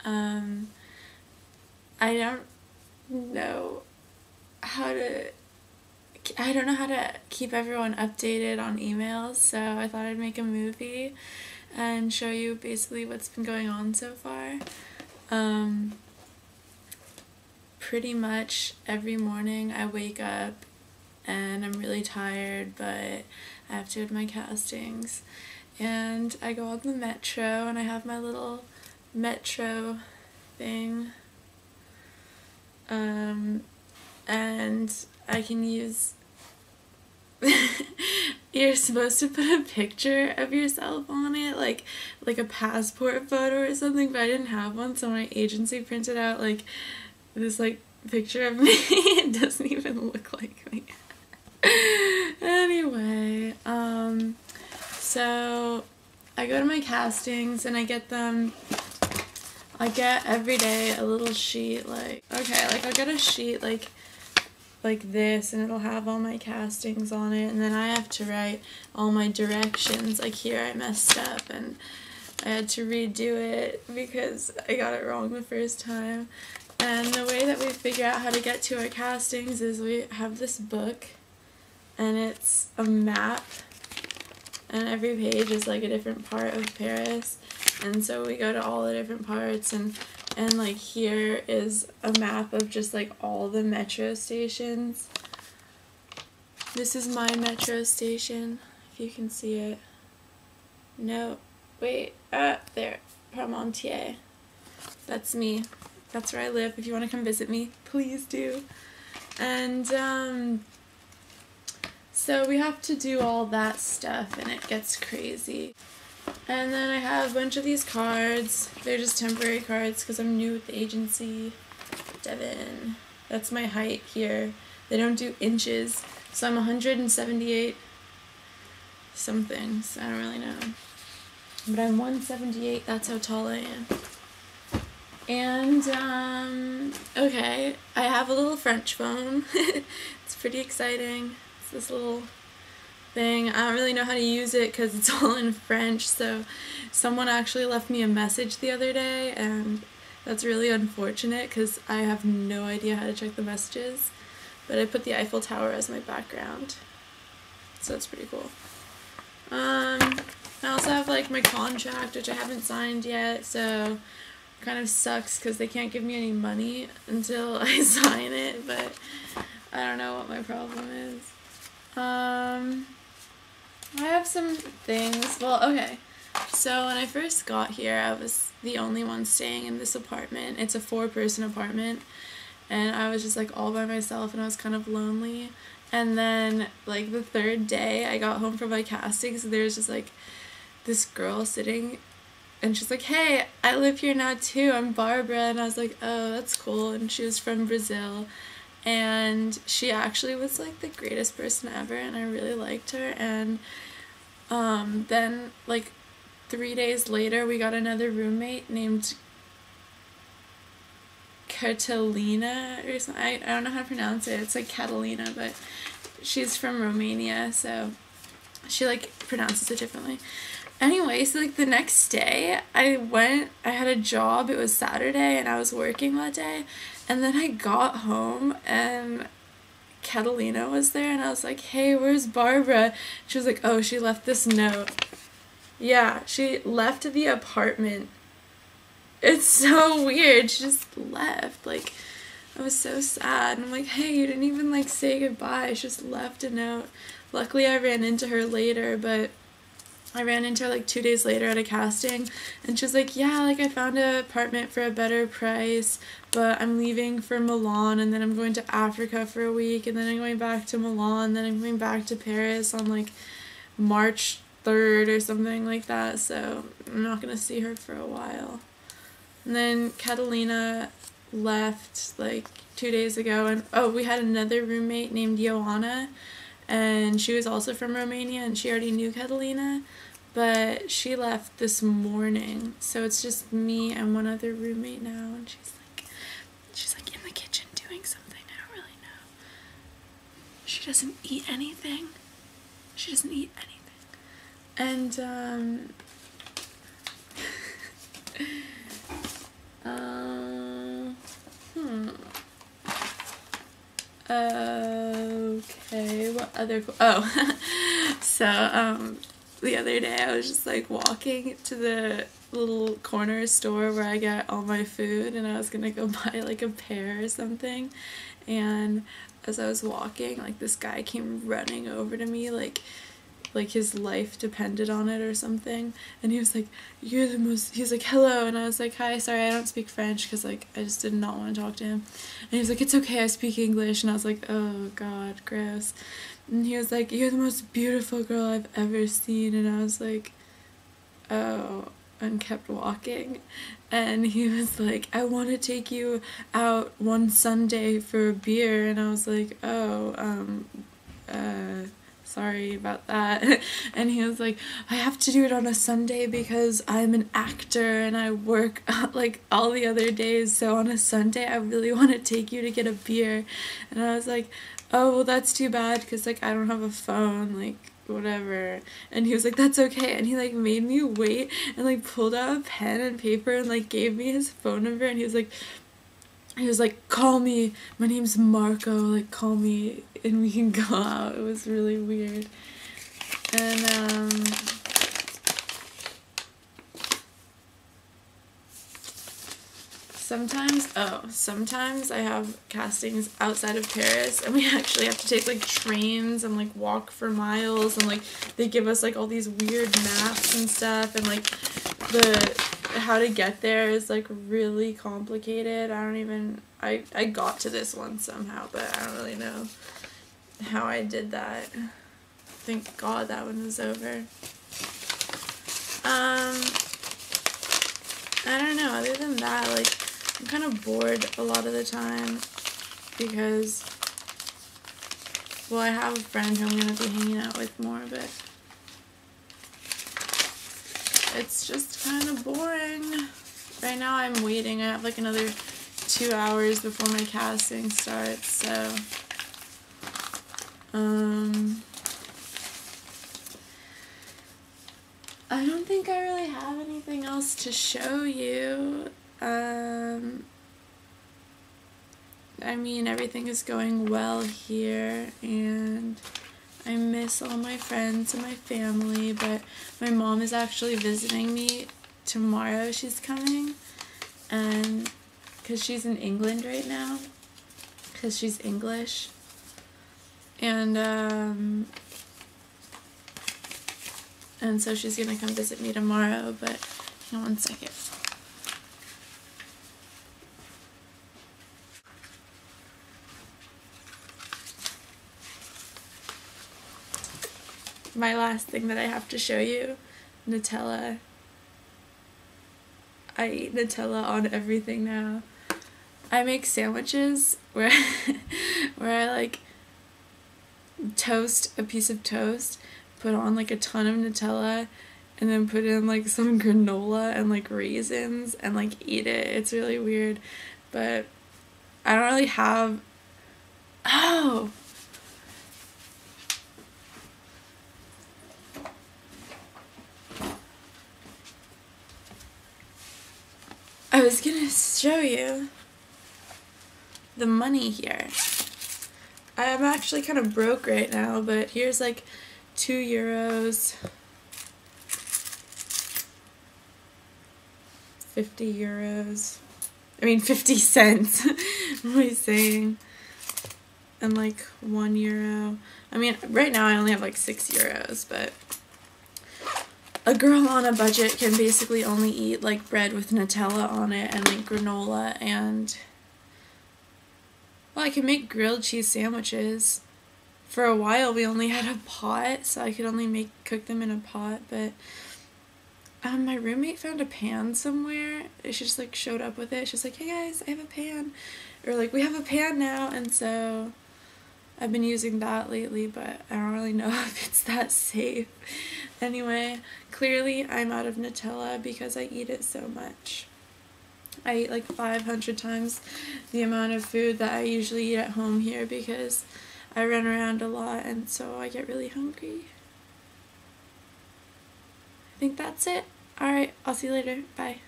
I don't know how to I don't know how to keep everyone updated on emails, so I thought I'd make a movie and show you basically what's been going on so far. Pretty much every morning I wake up and I'm really tired, but I have to do my castings. And I go on the metro and I have my little metro thing. And I can use you're supposed to put a picture of yourself on it, like a passport photo or something, but I didn't have one, so my agency printed out like this like picture of me. It doesn't even look like me. Anyway, so I go to my castings and I get every day a little sheet, like, okay, like I'll get a sheet like this, and it'll have all my castings on it, and then I have to write all my directions. Like here I messed up and I had to redo it because I got it wrong the first time. And the way that we figure out how to get to our castings is we have this book, and it's a map, and every page is like a different part of Paris, and so we go to all the different parts, and like here is a map of just like all the metro stations. This is my metro station, if you can see it. No, wait, there, Parmentier. That's me. That's where I live. If you want to come visit me, please do. And so we have to do all that stuff, and it gets crazy. And then I have a bunch of these cards. They're just temporary cards because I'm new with the agency. Devin. That's my height here. They don't do inches, so I'm 178 something, so I don't really know. But I'm 178, that's how tall I am. And, okay, I have a little French phone. It's pretty exciting. It's this little thing. I don't really know how to use it because it's all in French, so someone actually left me a message the other day, and that's really unfortunate because I have no idea how to check the messages, but I put the Eiffel Tower as my background, so it's pretty cool. I also have like my contract, which I haven't signed yet, so kind of sucks because they can't give me any money until I sign it, but I don't know what my problem is. I have some things. Well, okay. So when I first got here, I was the only one staying in this apartment. It's a 4-person apartment, and I was just like all by myself, and I was kind of lonely. And then like the 3rd day I got home from my casting, so there was just like this girl sitting, and she's like, "Hey, I live here now too, I'm Barbara." And I was like, "Oh, that's cool." And she was from Brazil, and she actually was like the greatest person ever, and I really liked her. And then like 3 days later we got another roommate named Catalina or something. I don't know how to pronounce it. It's like Catalina, but she's from Romania, so she like pronounces it differently. Anyway, so like the next day I had a job. It was Saturday and I was working that day, and then I got home and Catalina was there, and I was like, "Hey, where's Barbara?" She was like, "Oh, she left this note." Yeah, she left the apartment. It's so weird. She just left. Like, I was so sad. And I'm like, "Hey, you didn't even like say goodbye." She just left a note. Luckily I ran into her later, but I ran into her like 2 days later at a casting, and she was like, "Yeah, like I found an apartment for a better price, but I'm leaving for Milan, and then I'm going to Africa for a week, and then I'm going back to Milan, then I'm going back to Paris on like March 3rd or something like that, so I'm not gonna see her for a while." And then Catalina left like 2 days ago, and oh, we had another roommate named Joanna, and she was also from Romania, and she already knew Catalina, but she left this morning, so it's just me and one other roommate now, and she's like in the kitchen doing something. I don't really know. She doesn't eat anything. She doesn't eat anything. And Okay, what other oh so the other day I was just like walking to the little corner store where I get all my food, and I was gonna go buy like a pear or something, and as I was walking, like this guy came running over to me like his life depended on it or something, and he was like, "You're the most," he was like, "Hello," and I was like, "Hi, sorry, I don't speak French," because like I just did not want to talk to him, and he was like, "It's okay, I speak English," and I was like, "Oh god, gross," and he was like, "You're the most beautiful girl I've ever seen," and I was like, "Oh," and kept walking, and he was like, "I want to take you out one Sunday for a beer," and I was like, "Oh, sorry about that," and he was like, "I have to do it on a Sunday because I'm an actor and I work like all the other days, so on a Sunday I really want to take you to get a beer," and I was like, "Oh, well, that's too bad because like I don't have a phone, like whatever," and he was like, "That's okay," and he like made me wait and like pulled out a pen and paper and like gave me his phone number, and he was like, "Call me, my name's Marco, like call me and we can go out." It was really weird. And sometimes I have castings outside of Paris, and we actually have to take like trains and like walk for miles, and like they give us like all these weird maps and stuff, and like the how to get there is like really complicated. I got to this one somehow, but I don't really know how I did that. Thank God that one was over. I don't know, other than that, like, I'm kind of bored a lot of the time because, well, I have a friend who I'm going to be hanging out with more, but it's just kind of boring. Right now I'm waiting. I have like another 2 hours before my casting starts, so I don't think I really have anything else to show you. I mean, everything is going well here, and I miss all my friends and my family, but my mom is actually visiting me tomorrow. She's coming, and because she's in England right now, because she's English, and so she's gonna come visit me tomorrow, but hang on one second. My last thing that I have to show you, Nutella. I eat Nutella on everything now. I make sandwiches where I like toast a piece of toast, put on like a ton of Nutella, and then put in like some granola and like raisins and like eat it. It's really weird, but I don't really have... Oh! I was gonna show you the money here. I'm actually kind of broke right now, but here's like €2, 50 euros. I mean 50 cents. What am I saying? And like €1. I mean, right now I only have like €6, but a girl on a budget can basically only eat like bread with Nutella on it and like granola, and well, I can make grilled cheese sandwiches. For a while we only had a pot, so I could only cook them in a pot, but my roommate found a pan somewhere. She just like showed up with it. She's like, "Hey guys, I have a pan," or like, "We have a pan now," and so I've been using that lately, but I don't really know if it's that safe. Anyway, clearly I'm out of Nutella because I eat it so much. I eat like 500 times the amount of food that I usually eat at home here because I run around a lot, and so I get really hungry. I think that's it. Alright, I'll see you later. Bye.